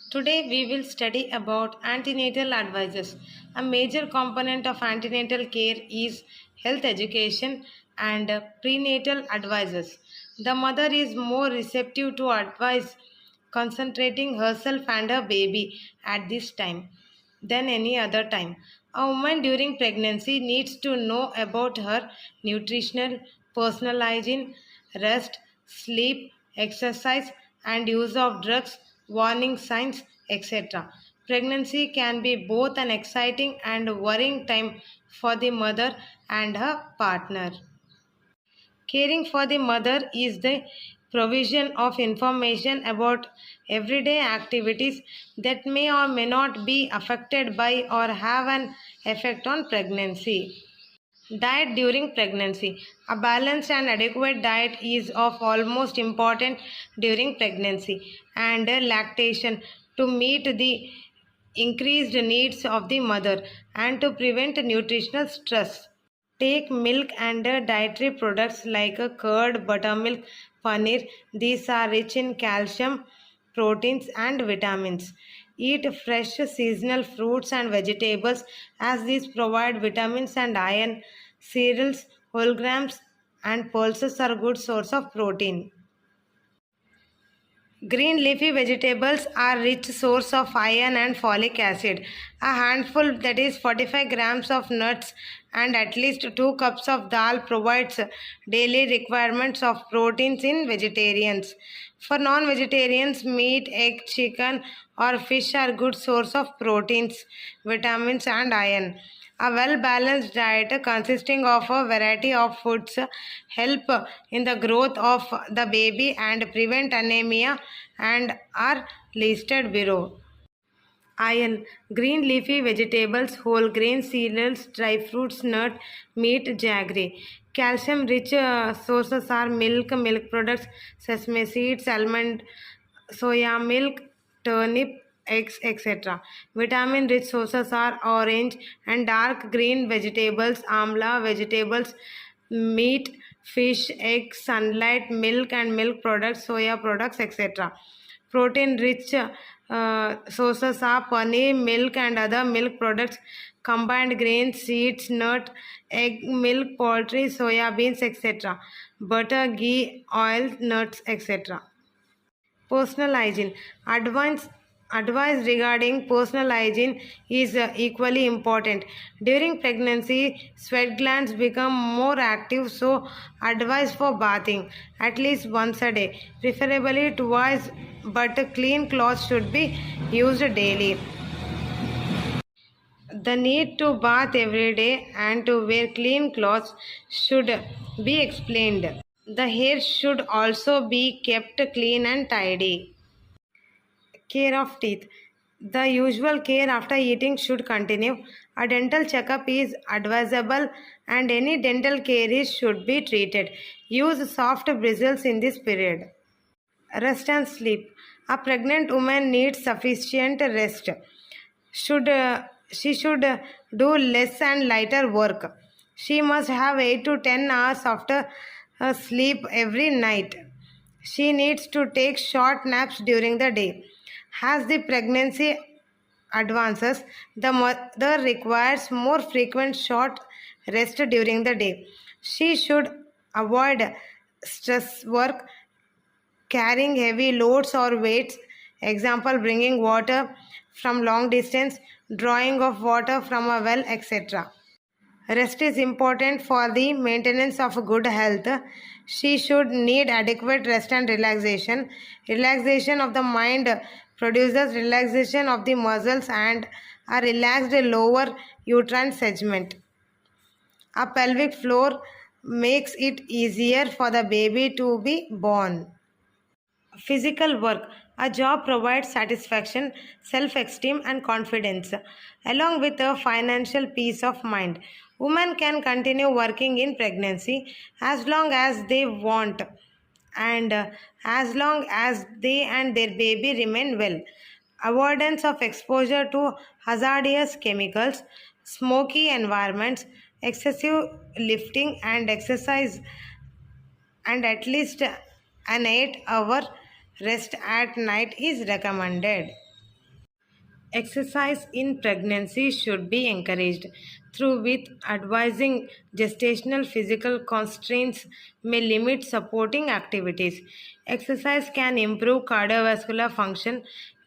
Today we will study about antenatal advices. A major component of antenatal care is health education and prenatal advices. The mother is more receptive to advice concentrating herself and her baby at this time than any other time. A woman during pregnancy needs to know about her nutritional, personal hygiene, rest, sleep, exercise, and use of drugs, warning signs, etc. Pregnancy can be both an exciting and worrying time for the mother and her partner. Caring for the mother is the provision of information about everyday activities that may or may not be affected by or have an effect on pregnancy. Diet during pregnancy. A balanced and adequate diet is of almost important during pregnancy and lactation to meet the increased needs of the mother and to prevent nutritional stress. Take milk and dietary products like curd, buttermilk, paneer. These are rich in calcium, proteins, and vitamins. Eat fresh seasonal fruits and vegetables as these provide vitamins and iron. Cereals, whole grams, and pulses are a good source of protein. Green leafy vegetables are rich source of iron and folic acid. A handful, that is 45 grams of nuts and at least 2 cups of dal provides daily requirements of proteins in vegetarians. For non-vegetarians, meat, egg, chicken or fish are good source of proteins, vitamins and iron. A well-balanced diet consisting of a variety of foods help in the growth of the baby and prevent anemia and are listed below. Iron, green leafy vegetables, whole grain cereals, dry fruits, nut, meat, jaggery. Calcium rich sources are milk, milk products, sesame seeds, almond, soya milk, turnip, eggs, etc. Vitamin rich sources are orange and dark green vegetables, amla vegetables, meat, fish, eggs, sunlight, milk and milk products, soya products, etc. Protein rich sources are paneer, milk and other milk products, combined grains, seeds, nut, egg, milk, poultry, soya beans, etc. Butter, ghee, oil, nuts, etc. Personal hygiene. Advice regarding personal hygiene is equally important. During pregnancy, sweat glands become more active, so advice for bathing at least once a day, preferably twice, but clean clothes should be used daily. The need to bath every day and to wear clean clothes should be explained. The hair should also be kept clean and tidy. Care of teeth. The usual care after eating should continue. A dental checkup is advisable and any dental caries should be treated. Use soft bristles in this period. Rest and sleep. A pregnant woman needs sufficient rest. She should do less and lighter work. She must have 8 to 10 hours after sleep every night. She needs to take short naps during the day. As the pregnancy advances, the mother requires more frequent short rest during the day. She should avoid stress work, carrying heavy loads or weights, example bringing water from long distance, drawing of water from a well, etc. Rest is important for the maintenance of good health. She should need adequate rest and relaxation. Relaxation of the mind produces relaxation of the muscles and a relaxed lower uterine segment. A pelvic floor makes it easier for the baby to be born. Physical work. A job provides satisfaction, self esteem, and confidence, along with a financial peace of mind. Women can continue working in pregnancy as long as they want and as long as they and their baby remain well. Avoidance of exposure to hazardous chemicals, smoky environments, excessive lifting and exercise, and at least an 8-hour rest at night is recommended. Exercise in pregnancy should be encouraged through with advising gestational physical constraints may limit supporting activities. Exercise can improve cardiovascular function,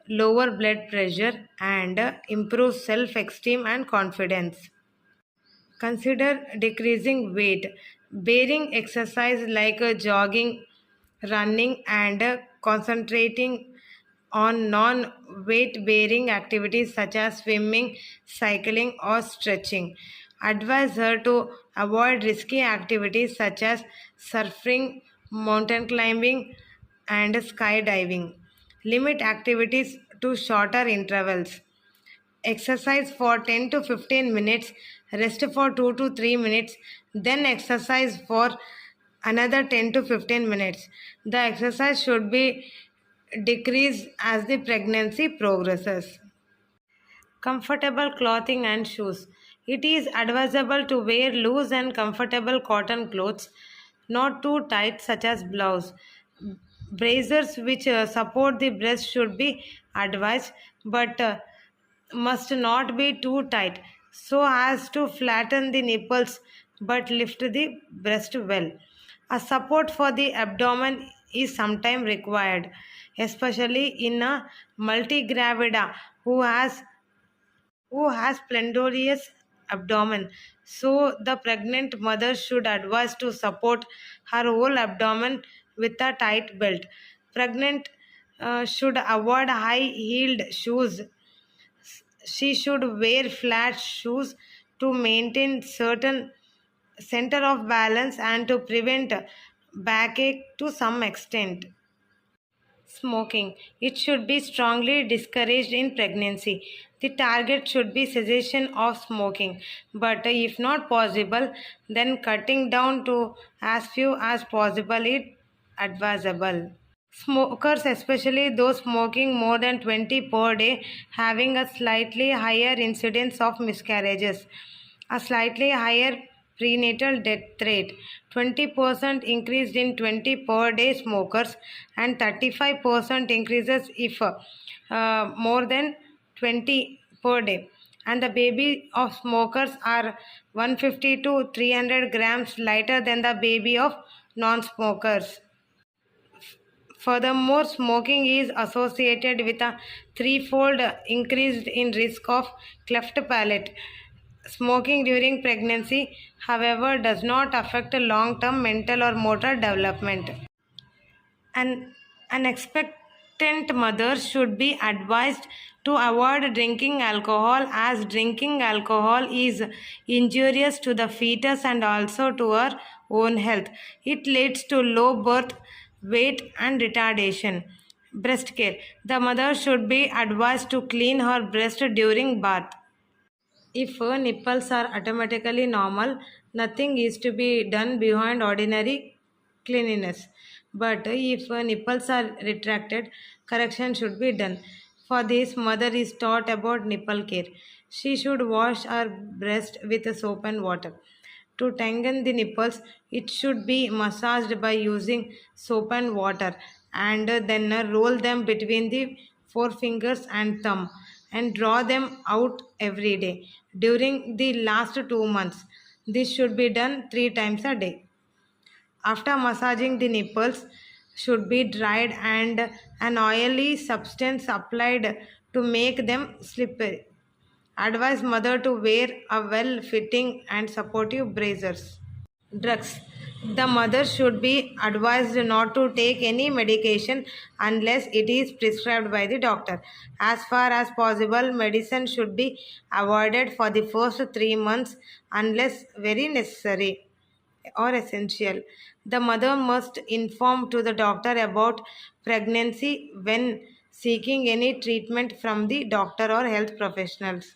lower blood pressure, and improve self-esteem and confidence. Consider decreasing weight. Bearing exercise like jogging, running, and concentrating on non weight bearing activities such as swimming, cycling, or stretching. Advise her to avoid risky activities such as surfing, mountain climbing, and skydiving. Limit activities to shorter intervals. Exercise for 10 to 15 minutes, rest for 2 to 3 minutes, then exercise for another 10 to 15 minutes. The exercise should be decreased as the pregnancy progresses. Comfortable clothing and shoes. It is advisable to wear loose and comfortable cotton clothes, not too tight, such as blouse. Braziers which support the breast should be advised, but must not be too tight so as to flatten the nipples but lift the breast well. A support for the abdomen is sometimes required, especially in a multigravida who has plentorious abdomen. So the pregnant mother should advise to support her whole abdomen with a tight belt. Pregnant should avoid high-heeled shoes. She should wear flat shoes to maintain certain center of balance and to prevent backache to some extent. Smoking. It should be strongly discouraged in pregnancy. The target should be cessation of smoking, but if not possible, then cutting down to as few as possible is advisable. Smokers, especially those smoking more than 20 per day, having a slightly higher incidence of miscarriages, a slightly higher prenatal death rate, 20% increased in 20 per day smokers, and 35% increases if more than 20 per day. And the baby of smokers are 150 to 300 grams lighter than the baby of non-smokers. Furthermore, smoking is associated with a threefold increase in risk of cleft palate. Smoking during pregnancy, however, does not affect long-term mental or motor development. An, an expectant mother should be advised to avoid drinking alcohol as drinking alcohol is injurious to the fetus and also to her own health. It leads to low birth weight and retardation. Breast care. The mother should be advised to clean her breast during bath. If nipples are automatically normal, nothing is to be done behind ordinary cleanliness. But if nipples are retracted, correction should be done. For this, mother is taught about nipple care. She should wash her breast with soap and water. To tighten the nipples, it should be massaged by using soap and water and then roll them between the forefingers and thumb and draw them out every day during the last 2 months. This should be done 3 times a day. After massaging the nipples should be dried and an oily substance applied to make them slippery. Advise mother to wear a well-fitting and supportive braziers. Drugs. The mother should be advised not to take any medication unless it is prescribed by the doctor. As far as possible, medicine should be avoided for the first 3 months unless very necessary or essential. The mother must inform to the doctor about pregnancy when seeking any treatment from the doctor or health professionals.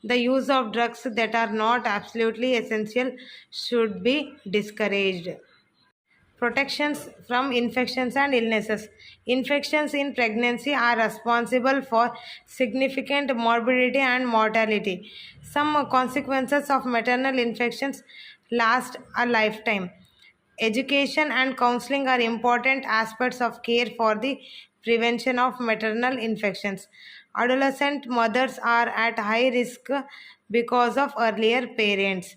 The use of drugs that are not absolutely essential should be discouraged. Protections from infections and illnesses. Infections in pregnancy are responsible for significant morbidity and mortality. Some consequences of maternal infections last a lifetime. Education and counseling are important aspects of care for the prevention of maternal infections. Adolescent mothers are at high risk because of earlier parents.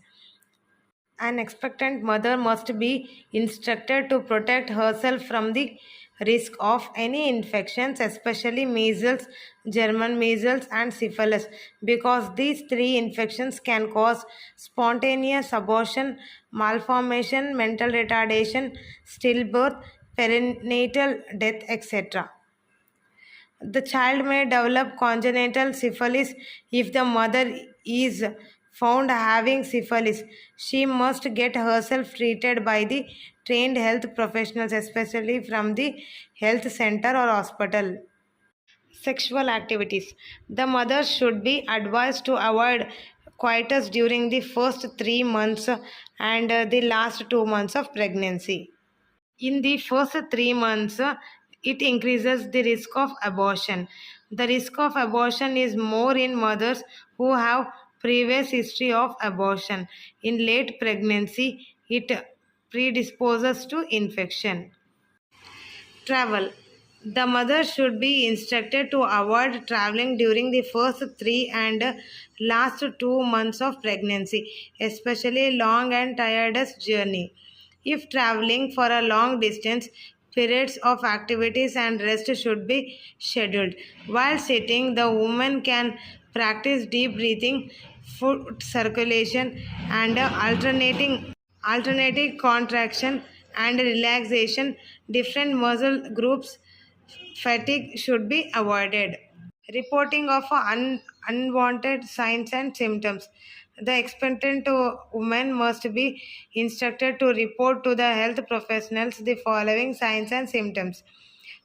An expectant mother must be instructed to protect herself from the risk of any infections, especially measles, German measles, and syphilis, because these three infections can cause spontaneous abortion, malformation, mental retardation, stillbirth, perinatal death, etc. The child may develop congenital syphilis if the mother is found having syphilis. She must get herself treated by the trained health professionals, especially from the health center or hospital. Sexual activities. The mother should be advised to avoid coitus during the first 3 months and the last 2 months of pregnancy. In the first 3 months, it increases the risk of abortion. The risk of abortion is more in mothers who have previous history of abortion. In late pregnancy, it predisposes to infection. Travel. The mother should be instructed to avoid traveling during the first 3 and last 2 months of pregnancy, especially long and tiredest journey. If traveling for a long distance, periods of activities and rest should be scheduled. While sitting, the woman can practice deep breathing, foot circulation, and alternating contraction and relaxation. Different muscle groups. Fatigue should be avoided. Reporting of unwanted signs and symptoms. The expectant woman must be instructed to report to the health professionals the following signs and symptoms: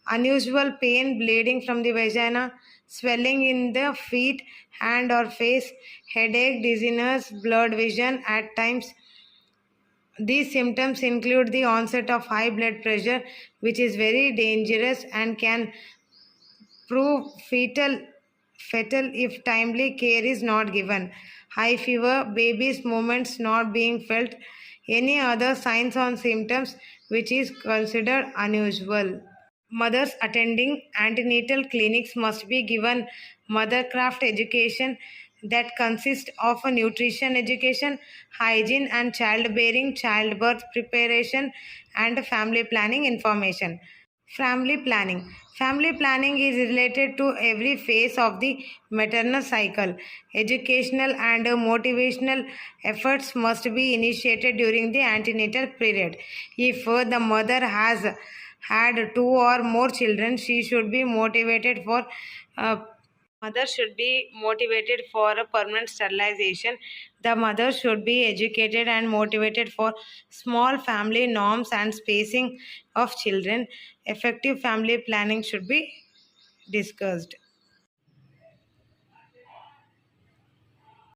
unusual pain, bleeding from the vagina, swelling in the feet, hand, or face, headache, dizziness, blurred vision at times. These symptoms include the onset of high blood pressure, which is very dangerous and can prove fatal if timely care is not given. High fever, baby's movements not being felt, any other signs or symptoms which is considered unusual. Mothers attending antenatal clinics must be given mothercraft education that consists of a nutrition education, hygiene and childbearing, childbirth preparation, and family planning information. Family planning. Family planning is related to every phase of the maternal cycle. Educational and motivational efforts must be initiated during the antenatal period. If the mother has had two or more children, she should be motivated for uh, mother should be motivated for a permanent sterilization. The mother should be educated and motivated for small family norms and spacing of children. Effective family planning should be discussed.